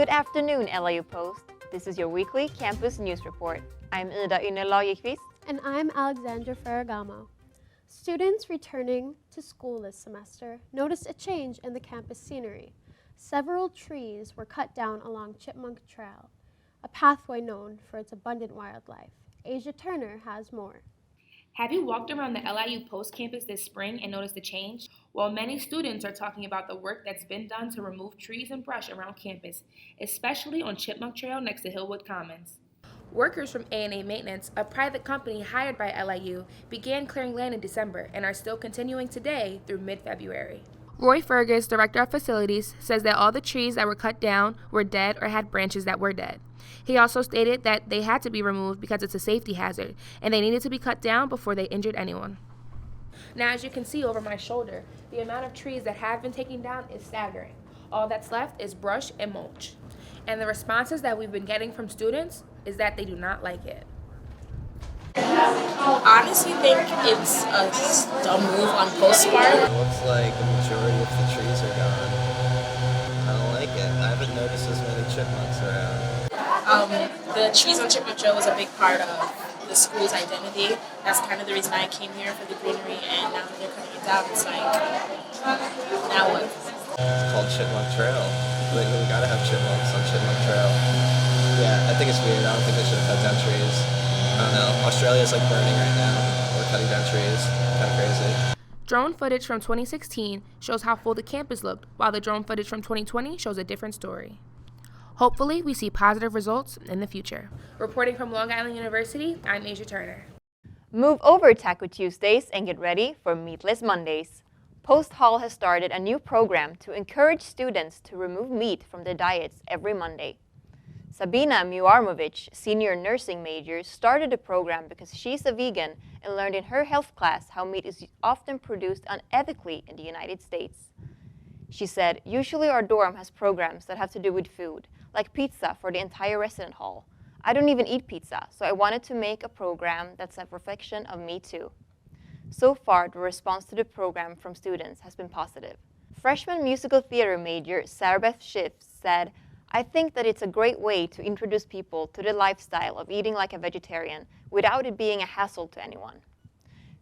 Good afternoon, LIU Post. This is your weekly campus news report. I'm Ynner Lagerqvist. And I'm Alexandra Ferragamo. Students returning to school this semester noticed a change in the campus scenery. Several trees were cut down along Chipmunk Trail, a pathway known for its abundant wildlife. Asia Turner has more. Have you walked around the LIU Post campus this spring and noticed the change? Well, many students are talking about the work that's been done to remove trees and brush around campus, especially on Chipmunk Trail next to Hillwood Commons. Workers from A&A Maintenance, a private company hired by LIU, began clearing land in December and are still continuing today through mid-February. Roy Fergus, director of facilities, says that all the trees that were cut down were dead or had branches that were dead. He also stated that they had to be removed because it's a safety hazard, and they needed to be cut down before they injured anyone. Now, as you can see over my shoulder, the amount of trees that have been taken down is staggering. All that's left is brush and mulch. And the responses that we've been getting from students is that they do not like it. Honestly, think it's a dumb move on Post's part. It looks like the majority of the trees are gone. I don't like it. I haven't noticed as many chipmunks around. The trees on Chipmunk Trail was a big part of the school's identity. That's kind of the reason I came here, for the greenery, and now that they're cutting it down, it's like, now what? It's called Chipmunk Trail. We gotta have chipmunks on Chipmunk Trail. Yeah, I think it's weird. I don't think they should have cut down trees. I don't know. Australia's like burning right now. We're cutting down trees. Kind of crazy. Drone footage from 2016 shows how full the campus looked, while the drone footage from 2020 shows a different story. Hopefully, we see positive results in the future. Reporting from Long Island University, I'm Asia Turner. Move over Taco Tuesdays and get ready for Meatless Mondays. Post Hall has started a new program to encourage students to remove meat from their diets every Monday. Sabina Muarmovic, senior nursing major, started the program because she's a vegan and learned in her health class how meat is often produced unethically in the United States. She said, usually our dorm has programs that have to do with food, like pizza for the entire resident hall. I don't even eat pizza, so I wanted to make a program that's a reflection of me too. So far, the response to the program from students has been positive. Freshman musical theater major Sarah Schiff said, I think that it's a great way to introduce people to the lifestyle of eating like a vegetarian without it being a hassle to anyone.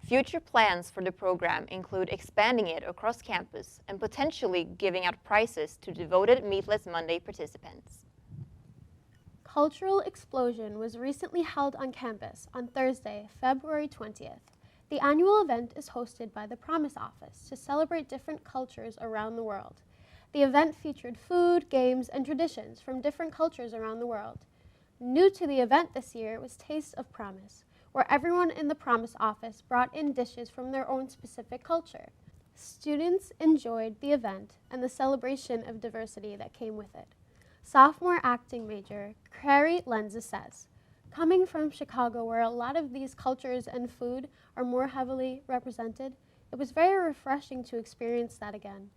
Future plans for the program include expanding it across campus and potentially giving out prizes to devoted Meatless Monday participants. Cultural Explosion was recently held on campus on Thursday, February 20th. The annual event is hosted by the Promise Office to celebrate different cultures around the world. The event featured food, games, and traditions from different cultures around the world. New to the event this year was Taste of Promise, where everyone in the Promise Office brought in dishes from their own specific culture. Students enjoyed the event and the celebration of diversity that came with it. Sophomore acting major Carrie Lenza says, coming from Chicago, where a lot of these cultures and food are more heavily represented, it was very refreshing to experience that again.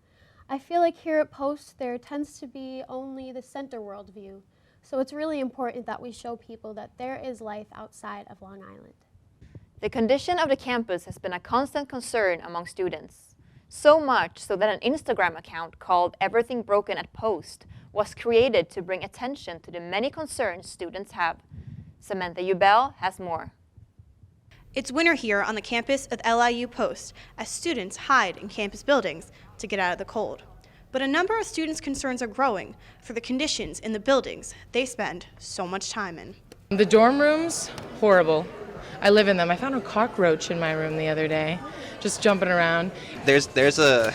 I feel like here at Post, there tends to be only the center world view, so it's really important that we show people that there is life outside of Long Island. The condition of the campus has been a constant concern among students. So much so that an Instagram account called Everything Broken at Post was created to bring attention to the many concerns students have. Samantha Uebel has more. It's winter here on the campus of LIU Post as students hide in campus buildings to get out of the cold. But a number of students' concerns are growing for the conditions in the buildings they spend so much time in. The dorm rooms, horrible. I live in them. I found a cockroach in my room the other day, just jumping around. There's an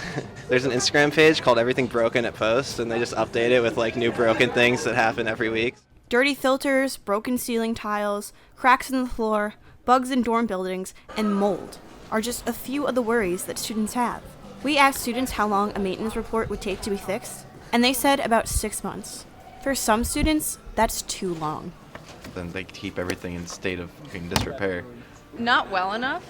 Instagram page called Everything Broken at Post, and they just update it with like new broken things that happen every week. Dirty filters, broken ceiling tiles, cracks in the floor, bugs in dorm buildings, and mold are just a few of the worries that students have. We asked students how long a maintenance report would take to be fixed, and they said about 6 months. For some students, that's too long. Then they keep everything in state of disrepair. Not well enough.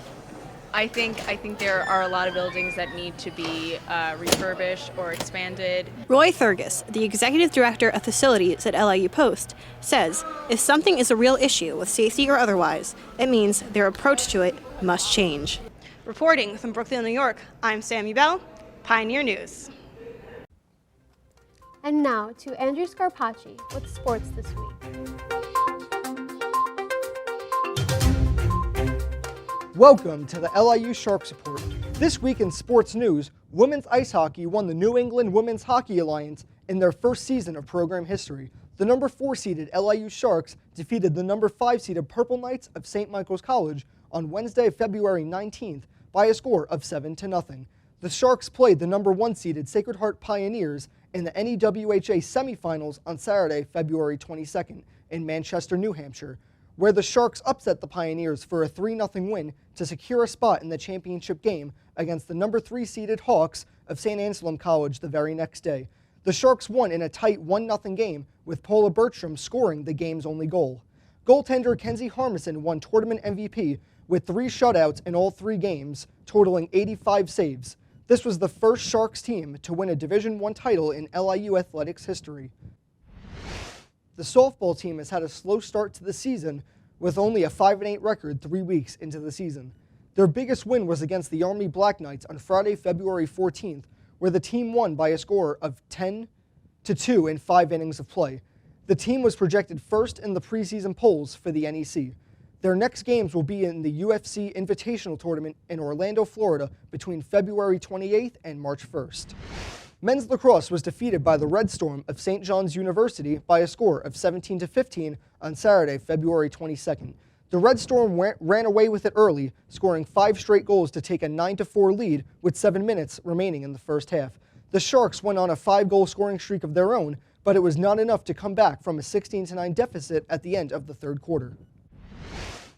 I think there are a lot of buildings that need to be refurbished or expanded. Roy Fergus, the executive director of facilities at LIU Post, says if something is a real issue with safety or otherwise, it means their approach to it must change. Reporting from Brooklyn, New York, I'm Sam Uebel, Pioneer News. And now to Andrew Scarpaci with sports this week. Welcome to the LIU Sharks Report. This week in sports news, women's ice hockey won the New England Women's Hockey Alliance in their first season of program history. The number 4-seeded LIU Sharks defeated the number 5-seeded Purple Knights of St. Michael's College on Wednesday, February 19th by a score of 7-0. The Sharks played the number 1-seeded Sacred Heart Pioneers in the NEWHA semifinals on Saturday, February 22nd in Manchester, New Hampshire, where the Sharks upset the Pioneers for a 3-0 win to secure a spot in the championship game against the number 3-seeded Hawks of St. Anselm College the very next day. The Sharks won in a tight 1-0 game, with Paula Bertram scoring the game's only goal. Goaltender Kenzie Harmison won tournament MVP with 3 shutouts in all 3 games, totaling 85 saves. This was the first Sharks team to win a Division I title in LIU athletics history. The softball team has had a slow start to the season with only a 5-8 record 3 weeks into the season. Their biggest win was against the Army Black Knights on Friday, February 14th, where the team won by a score of 10-2 in 5 innings of play. The team was projected first in the preseason polls for the NEC. Their next games will be in the UFC Invitational Tournament in Orlando, Florida between February 28th and March 1st. Men's lacrosse was defeated by the Red Storm of St. John's University by a score of 17-15 on Saturday, February 22nd. The Red Storm ran away with it early, scoring 5 straight goals to take a 9-4 lead with 7 minutes remaining in the first half. The Sharks went on a 5-goal scoring streak of their own, but it was not enough to come back from a 16-9 deficit at the end of the third quarter.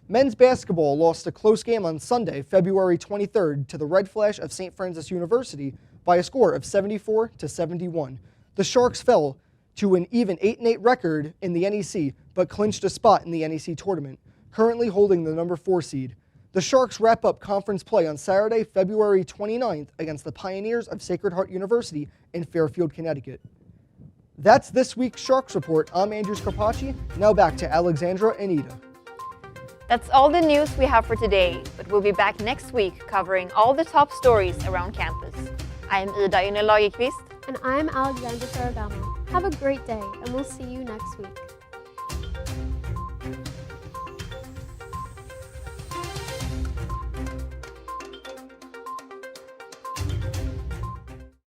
Men's basketball lost a close game on Sunday, February 23rd to the Red Flash of St. Francis University by a score of 74-71. The Sharks fell to an even 8-8 record in the NEC, but clinched a spot in the NEC tournament, currently holding the number 4 seed. The Sharks wrap up conference play on Saturday, February 29th against the Pioneers of Sacred Heart University in Fairfield, Connecticut. That's this week's Sharks Report. I'm Andrew Scarpaci. Now back to Alexandra and Ynner. That's all the news we have for today, but we'll be back next week covering all the top stories around campus. I'm Ynner Lagerqvist. And I'm Alexandra Ferragamo. Have a great day, and we'll see you next week.